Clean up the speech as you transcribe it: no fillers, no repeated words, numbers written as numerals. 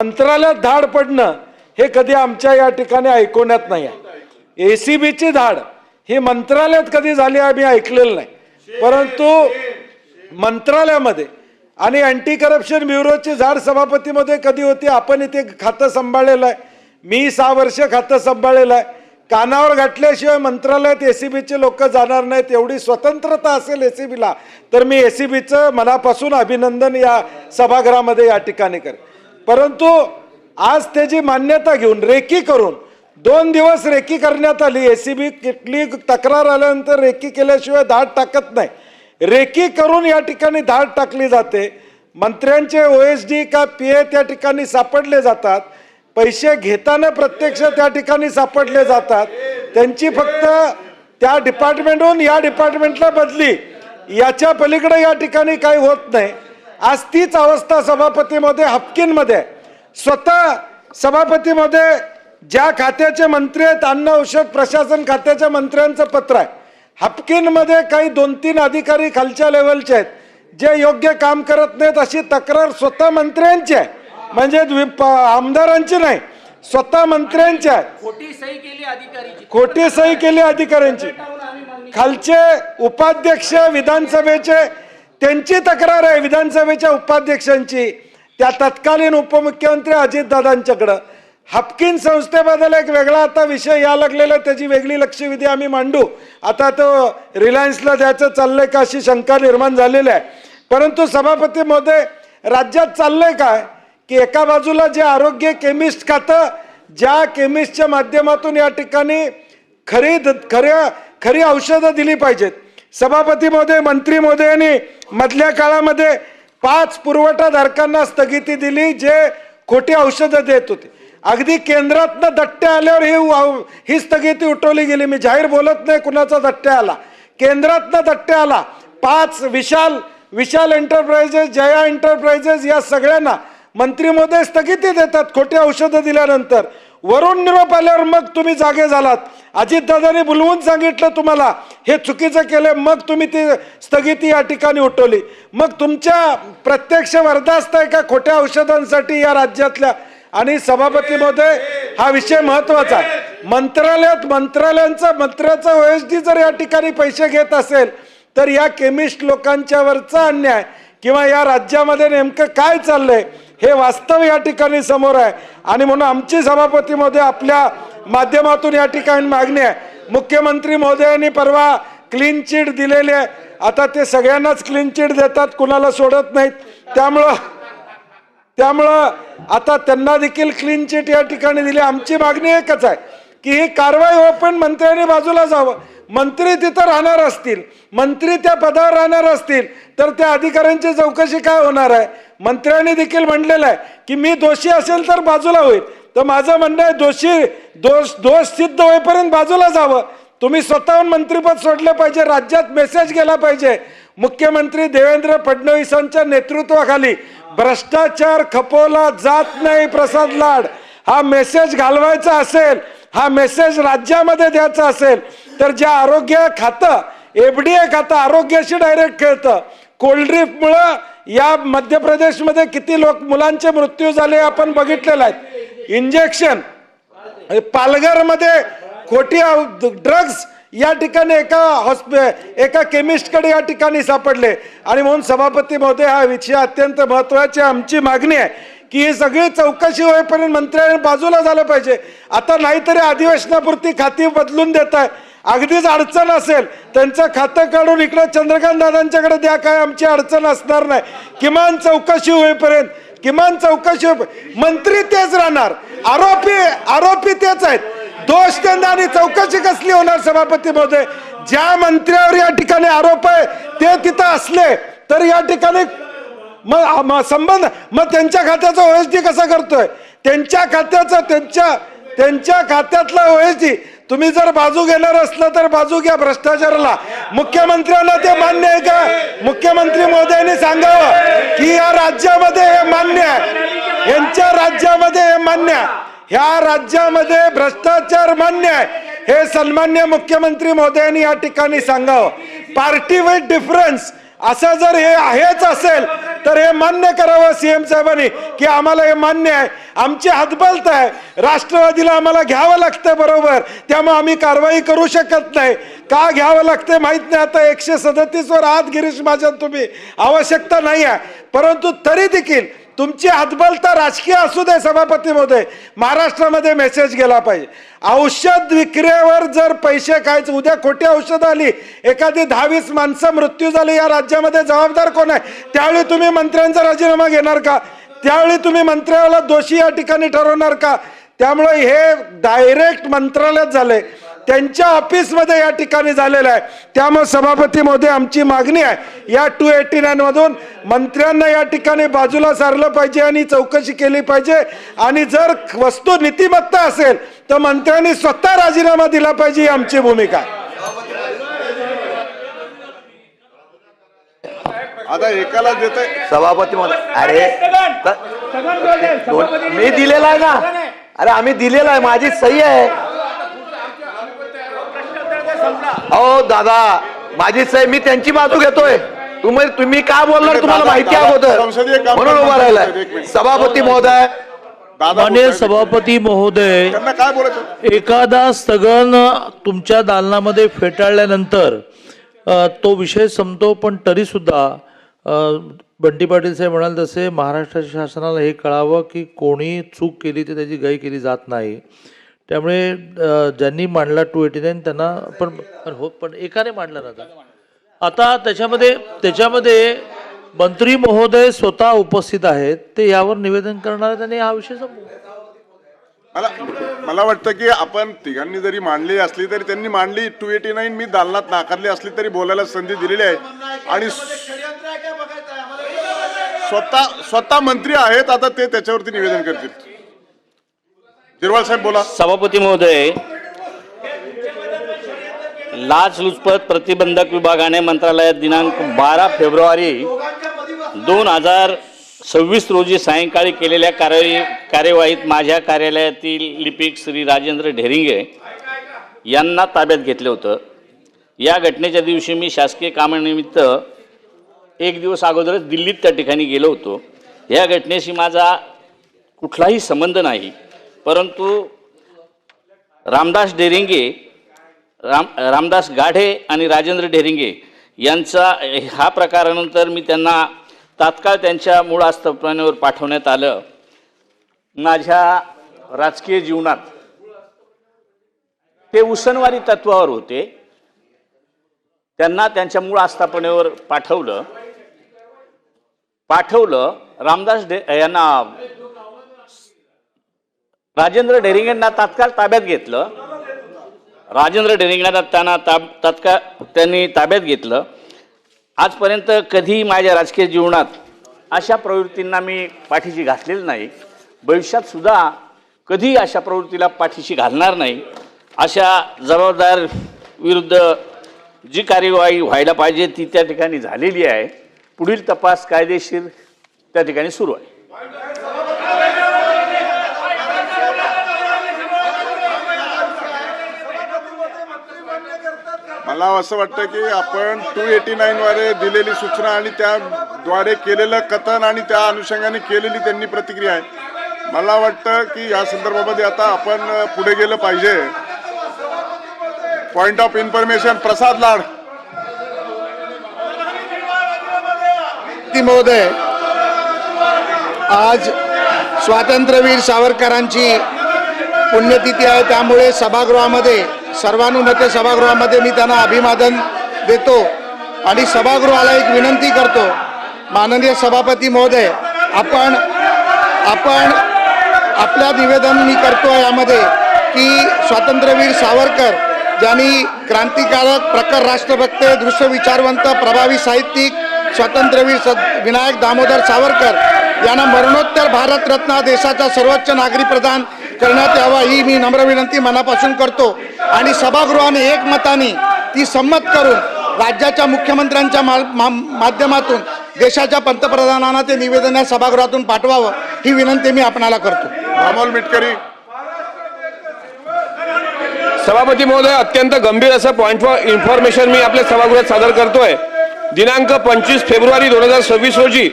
मंत्रालयात धाड पडणं हे कधी आमच्या या ठिकाणी ऐकवण्यात नाही आहे। एसीबीची धाड ही मंत्रालयात कधी झाली आम्ही ऐकलेलं नाही, परंतु मंत्रालयामध्ये आणि अँटी करप्शन ब्युरोची धाड सभापतीमध्ये कधी होती। आपण इथे खातं सांभाळलेलं आहे, मी 6 वर्ष खातं सांभाळलेलं आहे। कानावर घातल्याशिवाय मंत्रालयात एसीबीचे लोक जाणार नाहीत, एवढी स्वतंत्रता असेल एसीबीला तर मी एसीबीचं मनापासून अभिनंदन या सभागृहामध्ये या ठिकाणी करेन। परंतु आज त्याची मान्यता घेऊन रेकी करून 2 दिवस रेकी करण्यात आली। एसीबी कुठली तक्रार आल्यानंतर रेकी केल्याशिवाय धाड टाकत नाही, रेकी करून या ठिकाणी धाड टाकली जाते। मंत्र्यांचे ओएसडी का पीए त्या ठिकाणी सापडले जातात, पैसे घेताना प्रत्यक्ष त्या ठिकाणी सापडले जातात। त्यांची फक्त त्या डिपार्टमेंटहून या डिपार्टमेंटला बदली, याच्या पलीकडे या ठिकाणी काही होत नाही। आज तीच अवस्था सभापतीमध्ये हापकिनमध्ये स्वतः सभापतीमध्ये ज्या खात्याचे मंत्री आहेत, अन्न औषध प्रशासन खात्याच्या मंत्र्यांचं पत्र आहे। हापकिनमध्ये काही 2-3 अधिकारी खालच्या लेवलचे आहेत जे योग्य काम करत नाहीत अशी तक्रार स्वतः मंत्र्यांची आहे, म्हणजे आमदारांची नाही, स्वतः मंत्र्यांची आहे। खोटी सही केली अधिकाऱ्यांची। खालचे उपाध्यक्ष विधानसभेचे त्यांची तक्रार आहे, विधानसभेच्या उपाध्यक्षांची त्या तत्कालीन उपमुख्यमंत्री अजितदादांच्याकडे। हापकिन संस्थेबद्दल एक वेगळा आता विषय या लागलेला, त्याची वेगळी लक्षवेधी आम्ही मांडू। आता तो रिलायन्सला द्यायचं चाललंय का अशी शंका निर्माण झालेली आहे। परंतु सभापती महोदय, राज्यात चाललंय काय की एका बाजूला जे आरोग्य केमिस्ट खातं, ज्या केमिस्टच्या माध्यमातून या ठिकाणी खरी औषधं दिली पाहिजेत, सभापती महोदय मंत्री महोदयांनी मधल्या काळामध्ये 5 पुरवठाधारकांना स्थगिती दिली जे खोटी औषधं देत होते। अगदी केंद्रातनं दट्ट्या आल्यावर ही स्थगिती उठवली गेली। मी जाहीर बोलत नाही कुणाचा दट्ट्या आला, केंद्रातनं दट्ट्या आला। 5 विशाल एंटरप्राइजेस, जया एंटरप्राइजेस या सगळ्यांना मंत्री महोदय स्थगिती देतात खोटी औषधं दिल्यानंतर। वरून निरोप आल्यावर मग तुम्ही जागे झालात, अजितदादांनी बोलवून सांगितलं तुम्हाला हे चुकीचं केलं, मग तुम्ही ती स्थगिती या ठिकाणी उठवली। मग तुमच्या प्रत्यक्ष बर्दास्त आहे का खोट्या औषधांसाठी या राज्यातल्या? आणि सभापती महोदय, हा विषय महत्वाचा आहे। मंत्र्याचा ओएसडी जर या ठिकाणी पैसे घेत असेल तर या केमिस्ट लोकांच्यावरचा अन्याय किंवा या राज्यामध्ये नेमकं काय चाललंय हे वास्तव या ठिकाणी समोर आहे। आणि म्हणून आमची सभापती महोदय आपल्या माध्यमातून या ठिकाणी मागणी आहे, मुख्यमंत्री महोदयांनी परवा क्लीन चिट दिलेली आहे, आता ते सगळ्यांनाच क्लीन चिट देतात, कुणाला सोडत नाहीत। त्यामुळं आता त्यांना देखील क्लीन चिट या ठिकाणी दिली। आमची मागणी एकच आहे की ही कारवाई हो, पण मंत्र्यांनी बाजूला जावं। मंत्री तिथं राहणार असतील, मंत्री त्या पदावर राहणार असतील तर त्या अधिकाऱ्यांची चौकशी काय होणार आहे? मंत्र्यांनी देखील म्हणलेलं आहे की मी दोषी असेल तर बाजूला होईल, तर माझं म्हणणं आहे दोष सिद्ध होईपर्यंत बाजूला जावं। तुम्ही स्वतःहून मंत्रिपद सोडलं पाहिजे, राज्यात मेसेज गेला पाहिजे, मुख्यमंत्री देवेंद्र फडणवीसांच्या नेतृत्वाखाली भ्रष्टाचार खपवला जात नाही, प्रसाद लाड हा मेसेज घालवायचा असेल, हा मेसेज राज्यामध्ये द्यायचा असेल तर ज्या आरोग्य खातं एफडीए खातं आरोग्याशी डायरेक्ट खेळतं, कोल्ड्रिफ्टमुळं या मध्य प्रदेशमध्ये किती मुलांचे मृत्यू झाले आपण बघितलेलं आहे। इंजेक्शन पालघरमध्ये खोटी ड्रग्ज या ठिकाणी एका केमिस्टकडे या ठिकाणी सापडले। आणि म्हणून सभापती महोदय, हा विषय अत्यंत महत्वाची आमची मागणी आहे की ही सगळी चौकशी होईपर्यंत मंत्र्यांनी बाजूला झालं पाहिजे। आता नाहीतरी अधिवेशनापुरती खाती बदलून देत आहे, अगदीच अडचण असेल त्यांचं खातं काढून इकडे चंद्रकांत दादांच्याकडे द्या, काय आमची अडचण असणार नाही। किमान चौकशी होईपर्यंत मंत्री तेच राहणार, आरोपी तेच आहेत, दोष त्यांना आणि चौकशी कसली होणार? सभापती महोदय, ज्या मंत्र्यावर या ठिकाणी आरोप आहे ते तिथं असले तर या ठिकाणी संबंध, मग त्यांच्या खात्याचा ओएसडी कसा करतोय? त्यांच्या खात्यातला ओएसडी तुम्ही जर बाजू घेणार असलं तर बाजू घ्या भ्रष्टाचाराला। मुख्यमंत्र्यांना ते मान्य आहे का? मुख्यमंत्री महोदयांनी सांगावं की या राज्यामध्ये हे मान्य आहे, यांच्या राज्यामध्ये हे मान्य आहे, ह्या राज्यामध्ये भ्रष्टाचार मान्य आहे, हे सन्मान्य मुख्यमंत्री महोदयांनी या ठिकाणी सांगावं। पार्टी विथ डिफरन्स असं जर हे आहेच असेल तर हे मान्य करावं सीएम साहेबांनी की आम्हाला हे मान्य आहे, आमची हातबलता आहे, राष्ट्रवादीला आम्हाला घ्यावं लागतं बरोबर, त्यामुळे आम्ही कारवाई करू शकत नाही. का घ्यावं लागतं माहित नाही. आता 137 वर आहात गिरीश महाजन तुम्ही, आवश्यकता नाही आहे, परंतु तरी देखील तुमची हातबलता राजकीय असू दे सभापती महोदय, महाराष्ट्रामध्ये मेसेज गेला पाहिजे. औषध विक्रीवर जर पैसे खायचे, उद्या खोटी औषध आली, एखादी 10-20 माणसं मृत्यू झाली, या राज्यामध्ये जबाबदार कोण आहे? त्यावेळी तुम्ही मंत्र्यांचा राजीनामा घेणार का? त्यावेळी तुम्ही मंत्र्याला दोषी या ठिकाणी ठरवणार का? त्यामुळे हे डायरेक्ट मंत्रालयात झाले, त्यांच्या ऑफिसमध्ये या ठिकाणी झालेलं आहे. त्यामुळे सभापती महोदय आमची मागणी आहे, या 289 मधून मंत्र्यांना या ठिकाणी बाजूला सारलं पाहिजे आणि चौकशी केली पाहिजे. आणि जर वस्तू नीतिमत्ता असेल तर मंत्र्यांनी स्वतः राजीनामा दिला पाहिजे, ही आमची भूमिका आहे. आता एकाला देत सभापती महोदय, अरे मी दिलेला आहे ना, अरे आम्ही दिलेला आहे, माझी सही आहे. अहो दादा, माझी सही, मी त्यांची बाजू घेतोय. तुम्ही का बोलणार, तुम्हाला माहिती अगोदर, म्हणून उभा राहिलाय. सभापती महोदय, माननीय सभापती महोदय, त्यांना काय बोलायचं? एखादा स्थगन तुमच्या दालनामध्ये फेटाळल्यानंतर तो विषय संपतो, पण तरी सुद्धा बंटी पाटील साहेब म्हणाले तसे महाराष्ट्र शासनाला हे कळावं की कोणी चूक केली तर त्याची गय केली जात नाही. त्यामुळे ज्यांनी मांडला 289 त्यांना पण एकाने मांडला ना. आता त्याच्यामध्ये मंत्री महोदय स्वतः उपस्थित आहेत, ते यावर निवेदन करणार आहेत आणि हा विषय संपला. मला वाटतं की आपण तिघांनी जरी मांडली असली तरी त्यांनी मांडली 289, मी दालनात नाकारली असली तरी बोलायला संधी दिलेली आहे. आणि स्वतः मंत्री आहेत, आता ते त्याच्यावरती निवेदन करतील. जिरवाळ साहेब बोला. सभापती महोदय, लाचलुचपत प्रतिबंधक विभागाने मंत्रालयात दिनांक 12 फेब्रुवारी 2026 रोजी सायंकाळी केलेल्या कार्यवाहीत माझ्या कार्यालयातील लिपिक श्री राजेंद्र ढेरिंगे यांना ताब्यात घेतले होतं. या घटनेच्या दिवशी मी शासकीय कामानिमित्त एक दिवस अगोदरच दिल्लीत त्या ठिकाणी गेलो होतो. या घटनेशी माझा कुठलाही संबंध नाही, परंतु रामदास गाढे आणि राजेंद्र ढेरिंगे यांचा ह्या प्रकारानंतर मी त्यांना तात्काळ त्यांच्या मूळ आस्थापनेवर पाठवण्यात आलं. माझ्या राजकीय जीवनात ते उसनवारी तत्वावर होते, त्यांना त्यांच्या मूळ आस्थापनेवर पाठवलं. यांना राजेंद्र ढेरिंगेंना तात्काळ ताब्यात घेतलं. राजेंद्र ढेरिंगेंना त्यांनी ताब्यात घेतलं. आजपर्यंत कधी माझ्या राजकीय जीवनात अशा प्रवृत्तींना मी पाठीशी घातलेली नाही, भविष्यात सुद्धा कधी अशा प्रवृत्तीला पाठीशी घालणार नाही. अशा जबाबदार विरुद्ध जी कार्यवाही व्हायला पाहिजे ती त्या ठिकाणी झालेली आहे. पुढील तपास कायदेशीर त्या ठिकाणी सुरू आहे. मला असं वाटतं की आपण 289 वर दिलेली सूचना आणि त्याद्वारे केलेलं कथन आणि त्या अनुषंगाने केलेली त्यांनी प्रतिक्रिया आहे. मला वाटतं की या संदर्भामध्ये आता आपण पुढे गेलं पाहिजे. Point of information Prasad Lad. महोदय, आज स्वातंत्र्यवीर सावरकरांची पुण्यतिथी आहे, त्यामुळे सभागृहामध्ये सर्वानुमते सभागृहामध्ये मी त्यांना अभिवादन देतो आणि सभागृहाला एक विनंती करतो. माननीय सभापती महोदय, आपण आपल्या निवेदन मी करतो यामध्ये की स्वातंत्र्यवीर सावरकर ज्यांनी क्रांतिकारक, प्रखर राष्ट्रभक्त, दृश्य विचारवंत, प्रभावी साहित्यिक स्वातंत्र्यवीर विनायक दामोदर सावरकर यांना मरणोत्तर भारतरत्न हा देशाचा सर्वोच्च नागरी प्रदान करण्यात यावा ही मी नम्र विनंती मनापासून करतो. आणि सभागृहाने एकमताने ती संमत करून राज्याच्या मुख्यमंत्र्यांच्या माध्यमातून देशाच्या पंतप्रधानांना ते निवेदन या सभागृहातून पाठवावं ही विनंती मी आपणाला करतो. अमोल मिटकरी. सभापती महोदय, अत्यंत गंभीर असं पॉइंट ऑफ इन्फॉर्मेशन मी आपल्या सभागृहात सादर करतोय. दिनांक 25 फेब्रुवारी 2026 रोजी